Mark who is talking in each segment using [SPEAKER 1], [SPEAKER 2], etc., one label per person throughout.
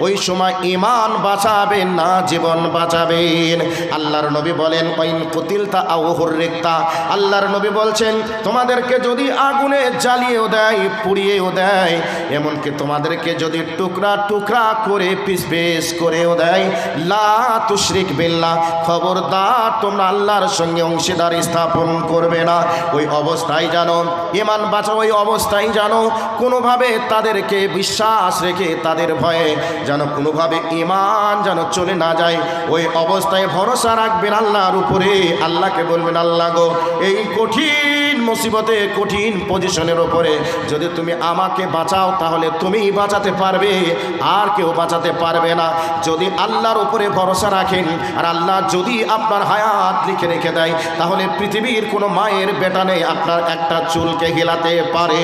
[SPEAKER 1] ওই সময় ঈমান বাঁচাবেন না জীবন বাঁচাবেন। আল্লাহর নবী বলেন ওয়াইন কুতিলতা আও হুররিকতা, আল্লাহর নবী বলছেন তোমাদেরকে যদি আগুনে জ্বালিয়েও দেয়, পুড়িয়েও দেয়, এমনকি তোমাদেরকে যদি টুকরা টুকরা করে পিস পিস করেও দেয়, লা তুশরিক বিল্লাহ, খবরদার তোমরা আল্লাহর সঙ্গে অংশীদার স্থাপন করবে না। ওই অবস্থায় জানো ঈমান বাঁচাও, ওই অবস্থায় জানো কোনোভাবে তাদেরকে বিশ্বাস রেখে তাদের ভয়ে যেন কোনোভাবে ঈমান যেন চলে না যায়। ওই অবস্থায় ভরসা রাখবেন আল্লাহর উপরে। আল্লাহকে বলবেন আল্লাহ গো, এই কঠিন মুসিবতে কঠিন পজিশনের ওপরে যদি তুমি আমাকে বাঁচাও তাহলে তুমিই বাঁচাতে পারবে, আর কেউ বাঁচাতে পারবে না। যদি আল্লাহর উপরে ভরসা রাখেন আর আল্লাহ যদি আপনার হায়াত লিখে রেখে দেয়, তাহলে পৃথিবীর কোনো মায়ের বেটা নেই আপনার একটা চুলকে হিলাতে পারে।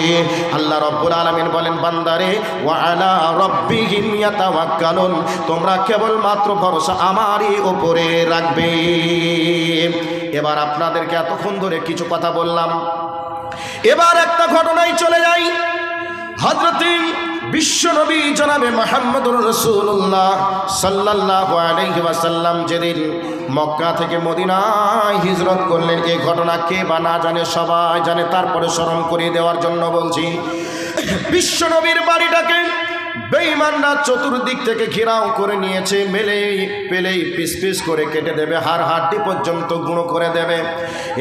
[SPEAKER 1] আল্লাহ রব্বুল আলামিন বলেন বান্দারে ওয়া আলা রাব্বিহিম ইয়াতাওয়াক্কালুন, তোমরা কেবলমাত্র ভরসা আমারই উপরে রাখবে। এবার আপনাদেরকে এতক্ষণ ধরে কিছু কথা বললাম, এবার একটা ঘটনায় চলে যাই। হযরতে বিশ্বনবী জনাবে মুহাম্মদুর রাসূলুল্লাহ সাল্লাল্লাহু আলাইহি ওয়াসাল্লাম যেদিন মক্কা থেকে মদিনায় হিজরত করলেন, এই ঘটনা কে বা না জানে, সবাই জানে, তারপরে স্মরণ করিয়ে দেওয়ার জন্য বলছি। বিশ্বনবীর বাড়িটাকে বেঈমানরা চতুর্দিক থেকে ঘেরাও করে নিয়েছে, মেলেই পেলেই পিস পিস করে কেটে দেবে, হাড় হাড্ডি পর্যন্ত গুঁড়ো করে দেবে।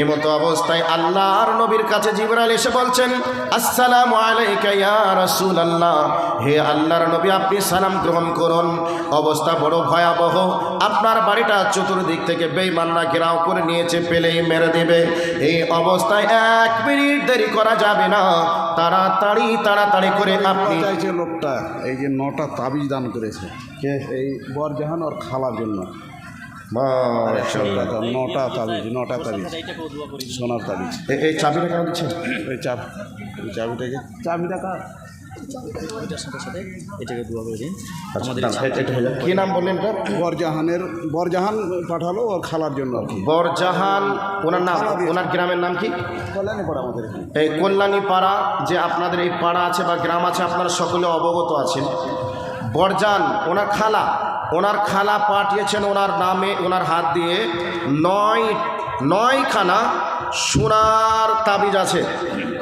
[SPEAKER 1] এমতো অবস্থায় আল্লাহর নবীর কাছে জিবরাইল এসে বলছেন আসসালামু আলাইকা ইয়া রাসূলুল্লাহ, হে আল্লাহর নবী আপনি সালাম গ্রহণ করুন। অবস্থা বড় ভয়াবহ, আপনার বাড়িটা চতুর্দিক থেকে বেঈমানরা ঘেরাও করে নিয়েছে, পেলেই মেরে দেবে। এই অবস্থায় 1 মিনিট দেরি করা যাবে না, তাড়াতাড়ি করে আপনি
[SPEAKER 2] চাইছে লোকটা এই যে 9টা তাবিজ দান করেছে, কে? এই বরজাহান ওর খালার জন্য 9টা তাবিজ, 9টা তাবিজ, সোনার তাবিজ।
[SPEAKER 1] এই চাবিটা কেন দিচ্ছেন?
[SPEAKER 2] এই চাবিটাকে চাবিটা কার?
[SPEAKER 3] এটাকে দোয়া করে দিন।
[SPEAKER 1] কি নাম বললেন?
[SPEAKER 2] বরজাহান পাঠালো ওর খালার জন্য আর কি।
[SPEAKER 1] বরজাহান ওনার নাম, ওনার গ্রামের নাম কি?
[SPEAKER 2] কল্যাণীপাড়া। আমাদের
[SPEAKER 1] এই কল্যাণীপাড়া যে আপনাদের এই পাড়া আছে বা গ্রাম আছে, আপনারা সকলে অবগত আছেন। বরজান ওনার খালা, ওনার খালা পাঠিয়েছেন ওনার নামে, ওনার হাত দিয়ে 9খানা সোনার তাবিজ আছে।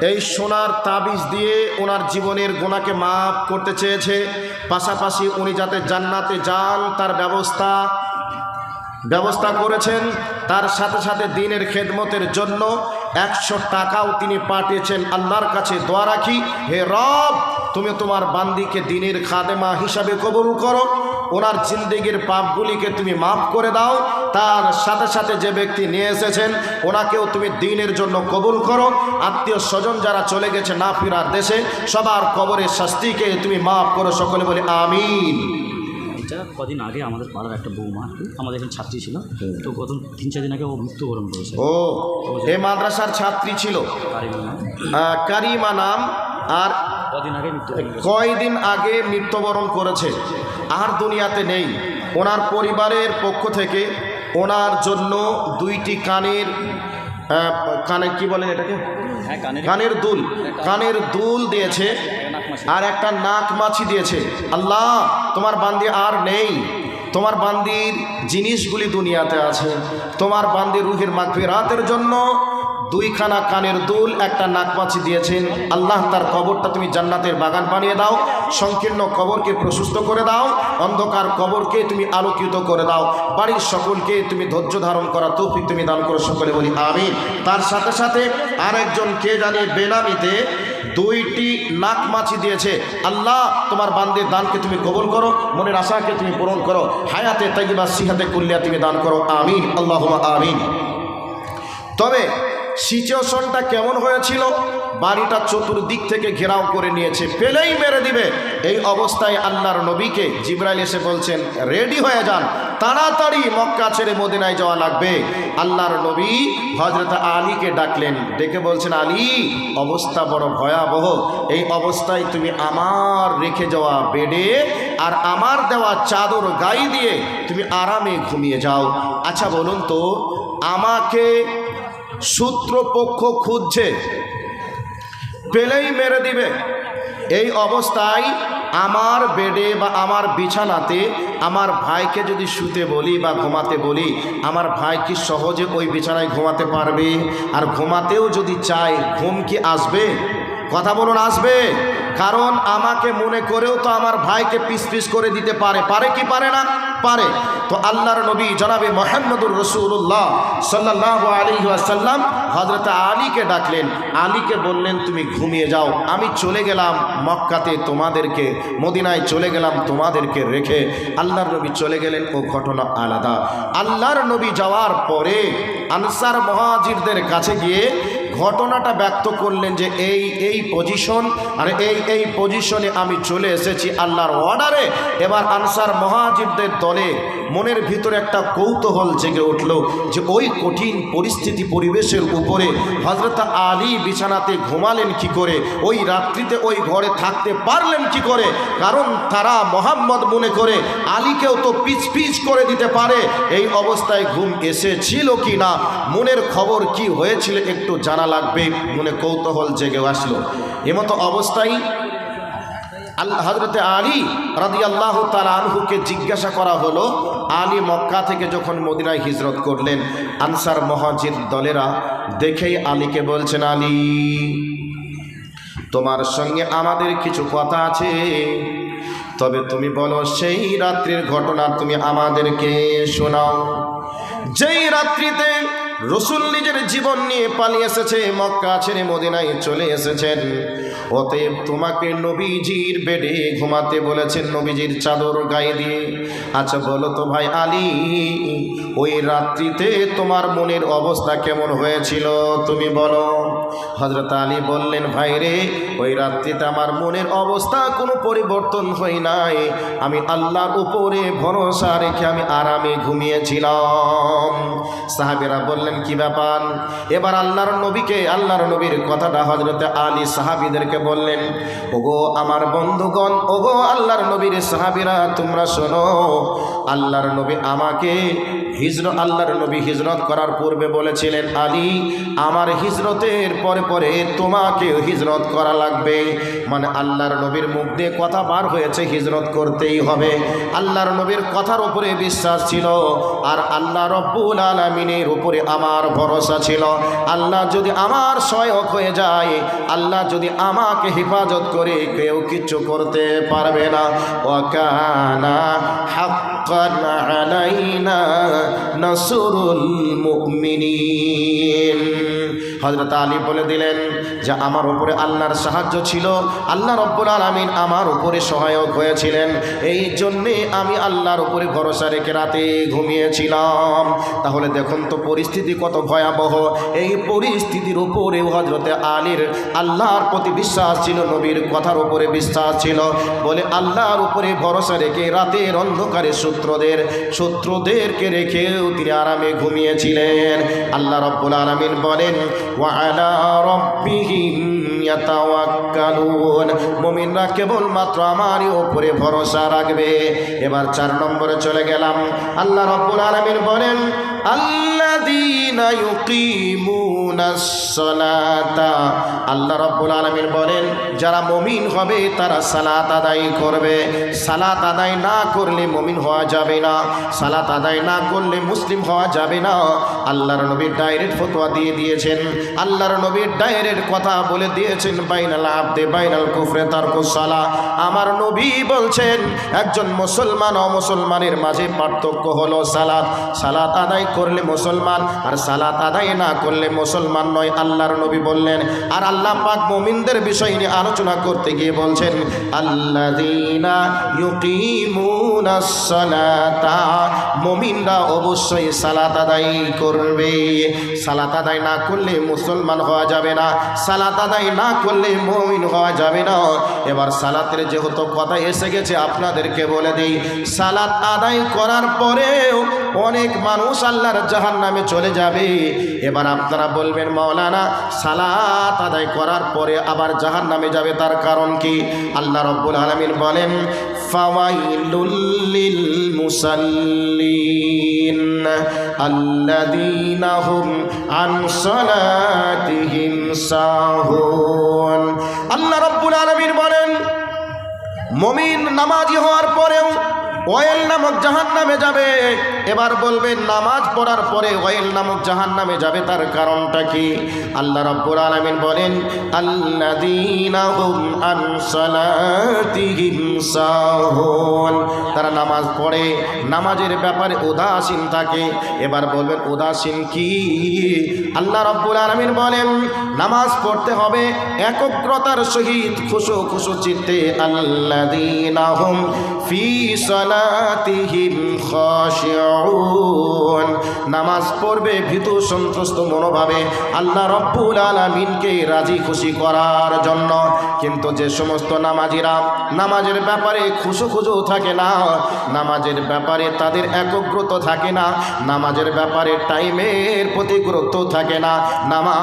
[SPEAKER 1] এই সোনার তাবিজ দিয়ে ওনার জীবনের গুনাহকে মাফ করতে চেয়েছে, পাশাপাশি উনি যাতে জান্নাতে যান তার ব্যবস্থা করেছেন। তার সাথে সাথে দ্বীনের খেদমতের জন্য 100 টাকাও তিনি পাঠিয়েছেন। আল্লাহর কাছে দোয়া রাখি, হে রব তুমি তোমার বান্দিকে দ্বীনের খাদেমা হিসাবে কবুল করো, ওনার জিন্দেগির পাপগুলিকে তুমি মাফ করে দাও। তার সাথে সাথে যে ব্যক্তি নিয়ে এসেছেন ওনাকেও তুমি দ্বীনের জন্য কবুল করো। আত্মীয় স্বজন যারা চলে গেছে না ফিরার দেশে, সবার কবরের শাস্তিকে তুমি মাফ করো। সকলে বলে আমিন।
[SPEAKER 3] এটা কদিন আগে আমাদের পাড়ার একটা বৌমা, আমাদের এখানে ছাত্রী ছিল, তো গত 3-4 দিন আগে ও মৃত্যুবরণ করেছে।
[SPEAKER 1] ও এই মাদ্রাসার ছাত্রী ছিল, কারিমা নাম। আর কয়দিন আগে মৃত্যুবরণ করেছে, আর দুনিয়াতে নেই। ওনার পরিবারের পক্ষ থেকে ওনার জন্য 2টি কানের কি বলেন এটাকে, কানের দুল দিয়েছে, আর একটা নাক মাছি দিয়েছে। আল্লাহ তোমার বান্দি আর নেই, তোমার বান্দির জিনিসগুলি দুনিয়াতে আছে, তোমার বান্দির রুহের মাগফিরাতের জন্য 2খানা কানের দুল, একটা নাকমাছি দিয়েছেন। আল্লাহ তার কবরটা তুমি জান্নাতের বাগান বানিয়ে দাও, সংকীর্ণ কবরকে প্রশস্ত করে দাও, অন্ধকার কবরকে তুমি আলোকিত করে দাও, বাড়ির সকলকে তুমি ধৈর্য ধারণ করা তৌফিক তুমি দান করো। সকলে বলি আমিন। তার সাথে সাথে আরেকজন কে জানি বেনামিতে 2টি নাকমাছি দিয়েছে। আল্লাহ তোমার বান্দির দানকে তুমি কবুল করো, মনের আশাকে তুমি পূরণ করো, হায়াতে তাইয়্যিবা সিহাতে কুল্লিয়া তুমি দান করো। আমিন, আল্লাহুম্মা আমিন। তবে সিচুয়েশনটা কেমন হয়েছিল? বাড়িটা চতুর্দিক থেকে ঘেরাও করে নিয়েছে, পেলেই মেরে দিবে। এই অবস্থায় আল্লাহর নবীকে জিবরাইল এসে বলছেন রেডি হয়ে যান, তাড়াতাড়ি মক্কা ছেড়ে মদিনায় যাওয়া লাগবে। আল্লাহর নবী হযরত আলীকে ডাকলেন, ডেকে বলছেন আলী অবস্থা বড় ভয়াবহ, এই অবস্থায় তুমি আমার রেখে যাওয়া বেডে আর আমার দেওয়া চাদর গায়ে দিয়ে তুমি আরামে ঘুমিয়ে যাও। আচ্ছা বলুন তো, আমাকে শত্রুপক্ষ খুঁজছে, পেলেই মেরে দিবে। এই অবস্থায় আমার বেডে বা আমার বিছানাতে আমার ভাইকে যদি শুতে বলি বা ঘুমাতে বলি, আমার ভাই কি সহজে ওই বিছানায় ঘুমাতে পারবে? আর ঘুমাতেও যদি চায়, ঘুম কি আসবে? কথা বলুন, আসবে? কারণ আমাকে মনে করেও তো আমার ভাইকে পিস পিস করে দিতে পারে, পারে কি পারে না? পারে। তো আল্লাহর নবী জনাবে মুহাম্মদুর রাসূলুল্লাহ সাল্লাল্লাহু আলাইহি ওয়াসাল্লাম হযরত আলীকে ডাকলেন, আলীকে বললেন তুমি ঘুমিয়ে যাও, আমি চলে গেলাম মক্কাতে তোমাদেরকে, মদিনায় চলে গেলাম তোমাদেরকে রেখে। আল্লাহর নবী চলে গেলেন, ও ঘটনা আলাদা। আল্লাহর নবী যাওয়ার পরে আনসার মুহাজিরদের কাছে গিয়ে ঘটনাটা ব্যক্ত করলেন যে এই পজিশন আর এই পজিশনে আমি চলে এসেছি আল্লাহর অর্ডারে। এবার আনসার মুহাজিরদের দলে মনের ভিতরে একটা কৌতূহল জেগে উঠল যে ওই কঠিন পরিস্থিতি পরিবেশের উপরে হযরত আলী বিছানাতে ঘুমালেন কি করে, ওই রাত্রিতে ওই ঘরে থাকতে পারলেন কি করে? কারণ তারা মোহাম্মদ মনে করে আলীকেও তো পিচ পিচ করে দিতে পারে। এই অবস্থায় ঘুম এসেছিল কি না, মনের খবর কি হয়েছিল একটু জানা লাগবে, মনে কৌতূহল জেগে আসলো। এমতো অবস্থায় হযরতে আলী রাদিয়াল্লাহু তাআলা আনহুকে জিজ্ঞাসা করা হলো, আলী মক্কা থেকে যখন মদিনায় হিজরত করলেন, আনসার মুহাজির দলেরা দেখেই আলীকে বলছেন, আলী তোমার সঙ্গে আমাদের কিছু কথা আছে, তবে তুমি বলো সেই রাত্রির ঘটনা তুমি আমাদেরকে শোনাও, যেই রাত্রিতে রসুল নিজের জীবন নিয়ে পালিয়ে এসেছে, মক্কা ছেড়ে মদিনায় চলে এসেছেন। অতএব তোমাকে নবীজির বেডে ঘুমাতে বলেছেন, নবীজির চাদর গায়ে দিয়ে। আচ্ছা বলো তো ভাই আলী, ওই রাত্রিতে তোমার মনের অবস্থা কেমন হয়েছিল তুমি বলো। হযরত আলী বললেন, ভাই রে, ওই রাত্রিতে আমার মনের অবস্থা কোনো পরিবর্তন হয় নাই, আমি আল্লাহর উপরে ভরসা রেখে আমি আরামে ঘুমিয়েছিলাম। সাহাবীরা বললেন, কি ব্যাপার? এবার আল্লাহর নবীর কথাটা হযরত আলী সাহাবীদেরকে বললেন, ওগো আমার বন্ধুগণ, ওগো আল্লাহর নবীর সাহাবীরা, তোমরা শোনো, আল্লাহর নবী আমাকে আল্লাহর নবী হিজরত করার পূর্বে বলেছিলেন, আলী আমার হিজরতের পরে তোমাকে হিজরত করা লাগবে। মানে আল্লাহর নবীর মুখ দিয়ে কথা বার হয়েছে, হিজরত করতেই হবে। আল্লাহর নবীর কথার উপরে বিশ্বাস ছিল, আর আল্লাহ রব্বুল আলামিনের উপরে আমার ভরসা ছিল। আল্লাহ যদি আমার সহায়ক হয়ে যায়, আল্লাহ যদি আমাকে হেফাজত করে, কেউ কিচ্ছু করতে পারবে না। ওয়াকানা হাক্কান আলাইনা নাসরুল মুমিনিন। হযরত আলী বলে দিলেন যে আমার উপরে আল্লাহর সাহায্য ছিল, আল্লাহ রব্বুল আলামিন আমার উপরে সহায়ক হয়েছিলেন, এই জন্যে আমি আল্লাহর উপরে ভরসা রেখে রাতে ঘুমিয়েছিলাম। তাহলে দেখুন তো পরিস্থিতি কত ভয়াবহ। এই পরিস্থিতির উপরে হযরতে আলীর আল্লাহর প্রতি বিশ্বাস ছিল, নবীর কথার উপরে বিশ্বাস ছিল বলে আল্লাহর উপরে ভরসা রেখে রাতের অন্ধকারে শত্রুদেরকে রেখেও তিনি আরামে ঘুমিয়েছিলেন। আল্লাহ রব্বুল আলামিন বলেন, ওয়া আলা রাব্বিহিম ইয়াতাওয়াক্কালুন, মুমিনরা কেবলমাত্র আমারই উপরে ভরসা রাখবে। এবার 4 নম্বরে চলে গেলাম। আল্লাহ রাব্বুল আলামিন বলেন, আল্লাযীনা ইউকিমুনাস সালাতা, আল্লাহ রাব্বুল আলামিন বলেন যারা মুমিন হবে তারা সালাত আদায় করবে। সালাত আদায় না করলে মুমিন হওয়া যাবে না, সালাত আদায় না করলে মুসলিম হওয়া যাবে না। আল্লাহর নবী ডাইরেক্ট ফতোয়া দিয়ে দিয়েছেন, আল্লাহর নবী ডাইরেক্ট কথা বলে দিয়েছেন, বাইনাল আবদে বাইনাল কুফরে তারকুস সালাহ। আমার নবী বলছেন একজন মুসলমান ও মুসলমানের মাঝে পার্থক্য হলো সালাত। সালাত আদায় করলে মুসলমান, আর সালাত আদায় না করলে মুসলমান নয়, আল্লাহর নবী বললেন। আর আল্লাহ পাক মুমিনদের বিষয় নিয়ে আলোচনা করতে গিয়ে বলছেন, আল্লাযীনা ইউকিমুনাস সালাতা, মুমিনরা অবশ্যই সালাত আদায় করবে। সালাত আদায় না করলে মুসলমান হওয়া যাবে না, সালাত আদায় না করলে মুমিন হওয়া যাবে না। এবার সালাতের যেহেতু কথা এসে গেছে, আপনাদেরকে বলে দিই, সালাত আদায় করার পরেও অনেক মানুষ আল্লাহর জাহান্নামে চলে যাবে। এবার আপনারা বলবেন, মাওলানা সালাত আদায় করার পরে আবার জাহান্নামে যাবে, তার কারণ কি? আল্লাহ রাব্বুল আলামিন বলেন, ফাওয়াইলুল লিল মুসাল্লিন আল্লাযীনা হুম আন সালাতিহিম সাহুন। আল্লাহ রাব্বুল আলামিন বলেন, মুমিন নামাজি হওয়ার পরেও ওয়েল নামক জাহান্নামে যাবে। এবার বলবেন নামাজ পড়ার পরে ওয়েল নামক জাহান্নামে যাবে, তার কারণটা কি? আল্লাহ রাব্বুল আলামিন বলেন আল্লাযীনা হুম আন সালাতিহিম সাহুন, তারা নামাজ পড়ে নামাজের ব্যাপারে উদাসীন থাকে। এবার বলবেন উদাসীন কি? আল্লাহ রাব্বুল আলামিন বলেন নামাজ পড়তে হবে একগ্রতার সহিত, খুশু চিত্তে। আল্লাযীনা হুম ফি সালাতিহিম খাশিউন, নামাজ পড়বে ভীতু সন্ত্রস্ত মনোভাবে আল্লাহ রাব্বুল আলামিনকে রাজি খুশি করার জন্য। কিন্তু যে সমস্ত নামাজিরা নামাজের ব্যাপারে খুশু থাকে না, নামাজের ব্যাপারে তাদের একগ্রত থাকে না, নামাজের ব্যাপারে টাইমের প্রতি গুরুত্ব থাকে না, নামাজ